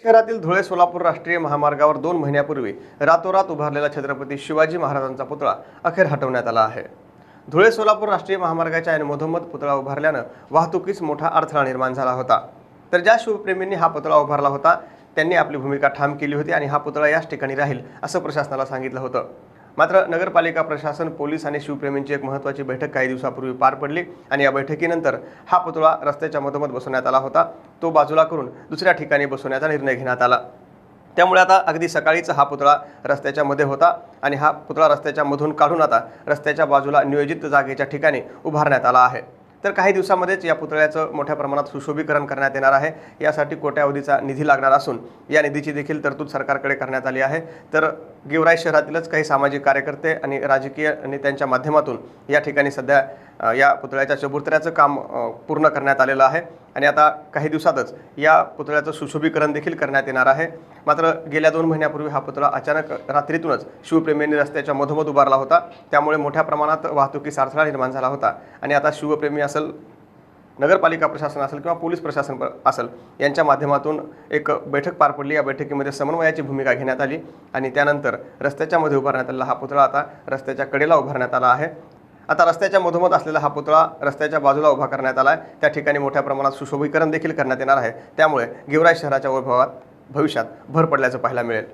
शहरातील धुळे सोलापूर राष्ट्रीय महामार्गावर 2 महिन्यापूर्वी रातोरात उभारलेला छत्रपती शिवाजी महाराजांचा पुतळा अखेर हटवण्यात आला आहे। धुळे सोलापूर राष्ट्रीय महामार्गाच्या मधोमध पुतळा उभारल्याने वाहतुकीस मोठा अडथळा निर्माण झाला होता। तर ज्या शिवप्रेमींनी हा पुतळा उभारला होता त्यांनी आपली भूमिका ठाम केली होती आणि हा पुतळा याच ठिकाणी राहील असं प्रशासनाला सांगितलं होतं। मात्र नगरपालिका प्रशासन, पोलीस आणि शिवप्रेमींची एक महत्त्वाची बैठक काही दिवसापूर्वी पार पडली आणि या बैठकीनंतर हा पुतळा रस्त्याच्या मधोमध बसवण्यात आला होता। तो बाजूला करून दुसऱ्या ठिकाणी बसवण्याचा निर्णय घेण्यात आला। त्यामुळे आता अगदी सकाळीच हा पुतळा रस्त्याच्या मध्ये होता आणि हा पुतळा रस्त्याच्या मधून काढून आता रस्त्याच्या बाजूला नियोजित जागेच्या ठिकाणी उभारण्यात आला आहे। तर काही दिवसांमध्येच या पुतळ्याचं मोठ्या प्रमाणात सुशोभीकरण करण्यात येणार आहे। यासाठी कोट्यावधीचा निधी लागणार असून या निधीची देखील तरतूद सरकारकडे करण्यात आली आहे। तर गेवराई शहरातीलच काही सामाजिक कार्यकर्ते आणि राजकीय नेत्यांच्या माध्यमातून या ठिकाणी सध्या या पुतळ्याच्या चबुतऱ्याचं काम पूर्ण करण्यात आलेलं आहे आणि आता काही दिवसातच या पुतळ्याचं सुशोभीकरण देखील करण्यात येणार आहे। मात्र गेल्या 2 महिन्यापूर्वी हा पुतळा अचानक रात्रीतूनच शिवप्रेमींनी रस्त्याच्या मधोमध उभारला होता। त्यामुळे मोठ्या प्रमाणात वाहतुकीस अडथळा निर्माण झाला होता आणि आता शिवप्रेमी असेल, नगरपालिका प्रशासन असेल किंवा पोलीस प्रशासन असेल यांच्या माध्यमातून एक बैठक पार पडली। या बैठकीमध्ये समन्वयाची भूमिका घेण्यात आली आणि त्यानंतर रस्त्याच्या मध्ये उभारण्यात आलेला हा पुतळा आता रस्त्याच्या कडेला उभारण्यात आला आहे। आता रस्त्याच्या मधोमध असलेला हा पुतळा रस्त्याच्या बाजूला उभा करण्यात आला आहे। त्या ठिकाणी मोठ्या प्रमाणात सुशोभीकरण देखील करण्यात येणार आहे। त्यामुळे गेवराई शहराच्या वैभवात भविष्यात भर पडल्याचं पाहायला मिळेल।